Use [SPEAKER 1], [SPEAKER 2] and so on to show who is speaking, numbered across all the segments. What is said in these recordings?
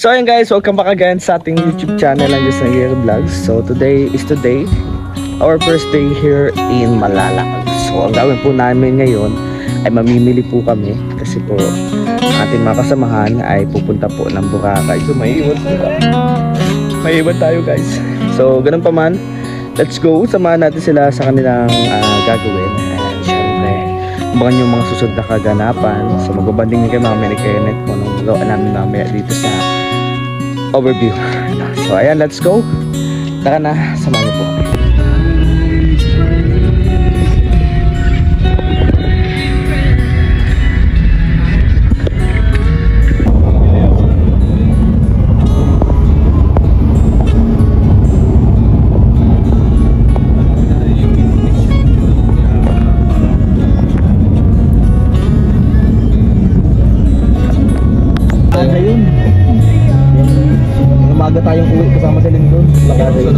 [SPEAKER 1] So ayun guys, welcome back again sa ating YouTube channel ang Diyos ng Hero Vlogs. So today, our first day here in Malalakal. So ang gawin po namin ngayon ay mamimili po kami kasi po ang ating mga kasamahan ay pupunta po ng Boracay. So may iwan tayo guys. So ganun pa man, let's go, samahan natin sila sa kanilang gagawin. And syempre, abangan yung mga susunod na kaganapan. So magbabanding kayo mamaya ni Kenneth kung anong gawa namin mamaya dito sa overview. So ayan, let's go. Tara na, samahan niyo po kami. Umaga tayong uwi kasama si Lindon. Lagada yun.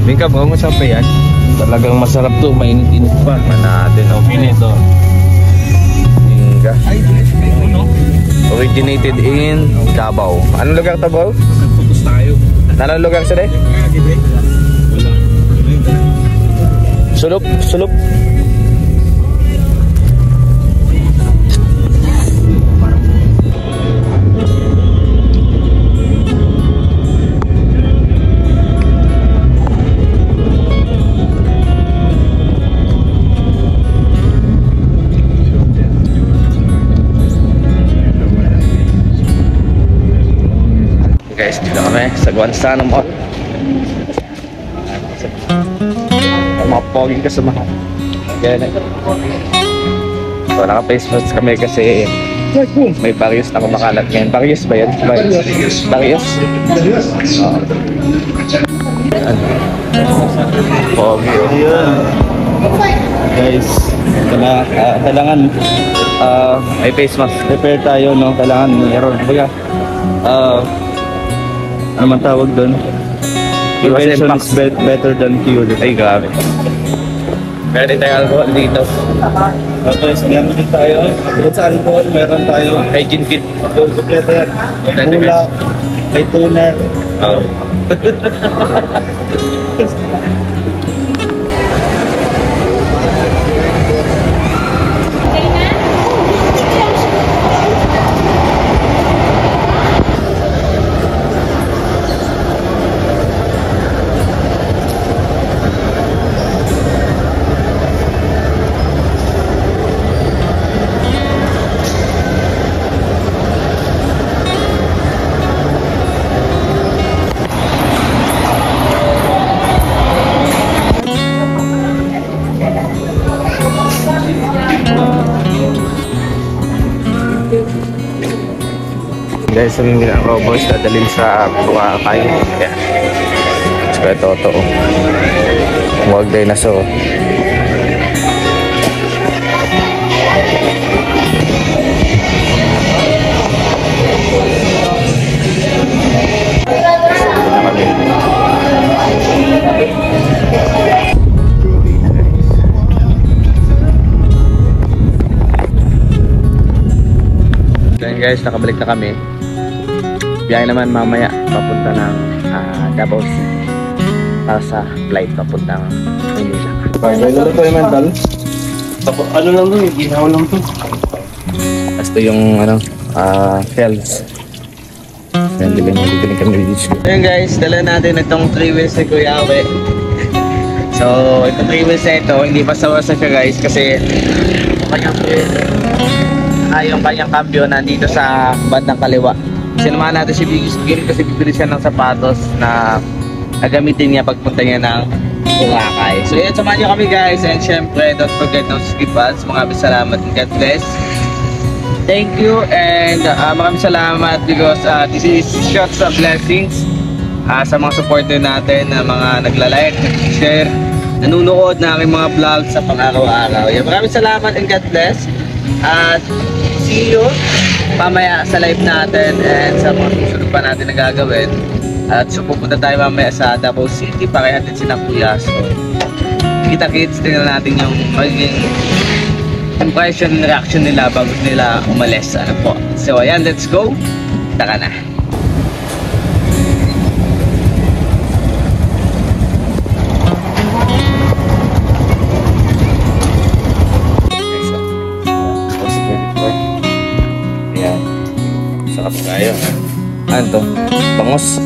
[SPEAKER 1] Bingka, bango sampai yan. Talagang masarap to, mainit-init pa. Natin, okay nito. Bingka. Originated in Davao. Anong lugar Davao? Putos tayo. Anong lugar sila? Sulup. Guys, dito kami sa Guansano Mall. Mga poging kasamahan. So naka-face mask kami kasi may Barrios na kumakalat ngayon. Barrios ba yan? Barrios? Pogi. Guys, kailangan may face mask. Prepare tayo, no? Kailangan meron. Ano man tawag doon? Prevention is better than cure. Ay, grabe. Meron tayong alcohol dito. Tapos, meron din tayo. Bukod sa alcohol, meron tayo hygiene kit. Yung kompleto yan. Hula, may toner. Guys, ang ginagawa boys, dadalhin sa Boracay. Ayan. So ito. Huwag dinosaur. Then guys, nakabalik na kami. Biyahe naman mamaya papunta ng Davao City para sa flight papuntang Manila. Ano to yung mental? Ano lang to, ginawa lang to. Ito yung shells. Ayan, biling kami dito. Ayan guys, dala natin itong 3 wheels ni Kuya Awe. So, itong 3 wheels na ito, hindi basta-basta siya guys kasi yung kanyang cambio nandito sa bandang kaliwa. Sinamahan natin si Bigil kasi bibili siya ng sapatos na gagamitin niya pagpunta niya ng Boracay. So yun, samahan niyo kami guys, and syempre don't forget to skip us. Maraming salamat and God bless. Thank you, and maraming salamat because this is Shots of Blessings. sa mga supporter natin na mga nagla-like, share, nanunood na aking mga vlog sa pang-araw-araw. Maraming salamat and God bless. At see you mamaya sa live natin and sa mga susunod pa natin na gagawin. At so pupunta tayo mamaya sa Davao City para ihatid si Kuya. So kita-kits, tingnan natin yung magiging impression and reaction nila bago nila umalis. Ano po. So ayan, let's go. Taka na. Ayan. Sarap tayo. Ano to? Bangos.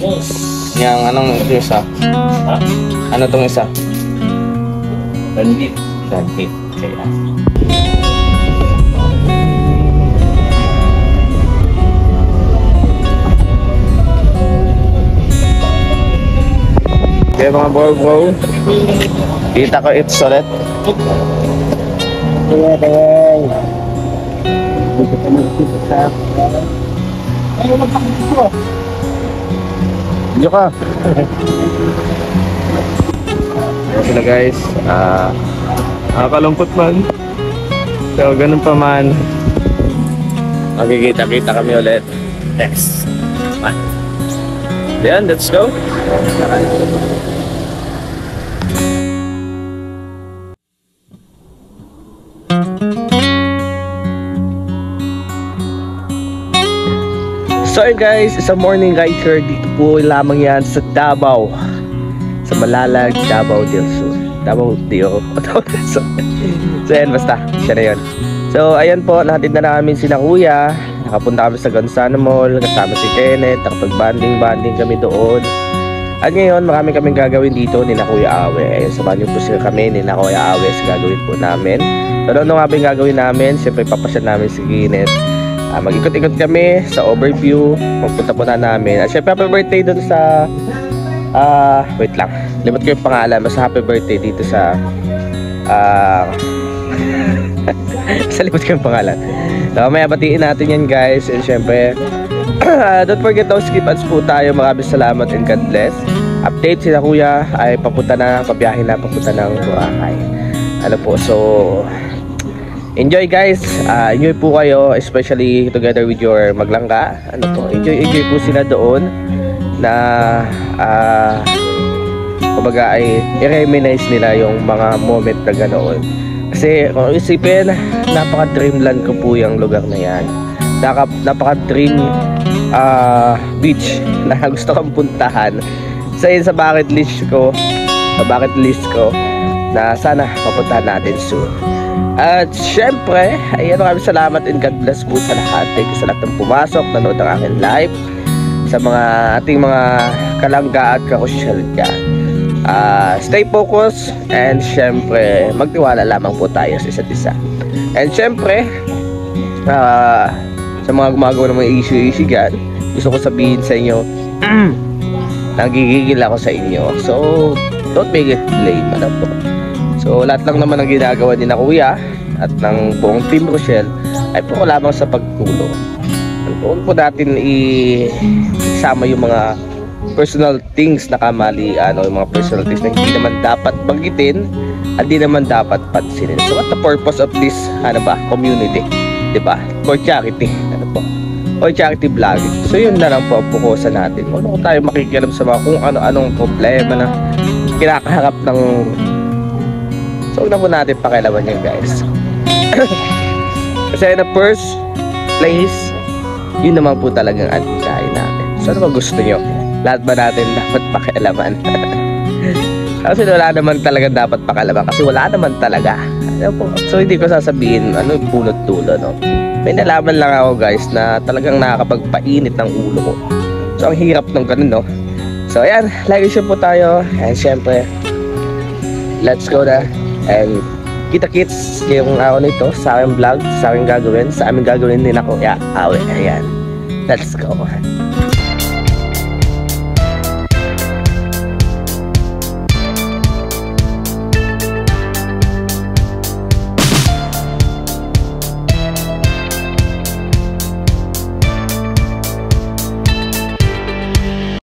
[SPEAKER 1] Bangos. Yang anong ito isa? Ha? Ano tong isa? Bandit. Bandit. Kaya. Okay mga bro, kita ko it's ulit. Kaya dito ka magkita sa ano magpakita ka ayan sila guys. Nakakalungkot man, so ganun pa man, magkikita-kita kami ulit next month. Ayan, let's go. So guys, isang morning ride here dito po lamang yan sa Davao, sa Malalag, Davao del Sur. Davao del Sur. So yan, basta, siya na yun. So ayan po, nahatid na namin sila kuya. Nakapunta kami sa Gonzalo Mall, kasama si Kenneth, nakapag-banding kami doon. At ngayon, marami kaming gagawin dito ni Kuya Awe. Ayun, samahan niyo po sila kami ni Kuya Awe sa gagawin po namin. So ano nga ba yung gagawin namin? Siyempre papasya namin si Kenneth. Mag-ikot-ikot kami sa overview. Magpunta po na namin. At syempre happy birthday dun sa wait lang, limot ko yung pangalan. Basta happy birthday dito sa sa limot ko yung pangalan. So may batiin natin yan guys. And syempre don't forget to skip ads po tayo. Maraming salamat and God bless. Update sila kuya ay papunta na, pabiyahin na, papunta ng Boracay. Ano po, so enjoy guys, enjoy po kayo, especially together with your maglangga. Ano po, enjoy po sila doon na kumbaga ay i-reminisce nila yung mga moment na ganoon. Kasi kung isipin, napaka-dreamland ko po yung lugar na yan. Napaka-dream beach na gusto kong puntahan. Sa bucket list ko, na sana mapuntahan natin soon. At syempre, ayan, maraming salamat and God bless po sa lahat. Thank you sa lahat ng pumasok, nanood ng aking live, sa mga ating mga kalangga at kakusyal dyan. Stay focused and syempre, magtiwala lamang po tayo sa isa't isa. And syempre, sa mga gumagawa ng mga issue dyan, gusto ko sabihin sa inyo, nagigigil ako sa inyo. So, don't make it blame. Ano po? So lahat lang naman ang ginagawa din na kuya at ng buong Team Rochelle ay po lamang sa pagtulong. Huwag po natin isama yung mga personal things na kamalian o yung mga personal things na hindi naman dapat banggitin at di naman dapat pansinin. So what the purpose of this community? Diba? For charity. Ano po? Or charity vlogging. So yun na lang po ang pukusan natin. Huwag po tayo makikialam sa mga kung ano-anong problema na kinakaharap ng. So huwag na po natin pakialaman yun guys. Kasi in the first place, yun naman po talagang adhikain natin. So ano ba gusto nyo? Lahat ba natin dapat pakialaman? Kasi wala naman talaga dapat pakialaman. Kasi wala naman talaga. Ano po? So hindi ko sasabihin ano punot dulo, no? May nalaman lang ako guys na talagang nakakapagpainit ng ulo ko. So ang hirap ng ganun, no? So ayan, like share po tayo. And syempre, let's go na. And kita-kits ngayong araw nito sa aking vlog, sa aking gagawin, sa aming gagawin din ako. Yeah, awe, ayan. Let's go.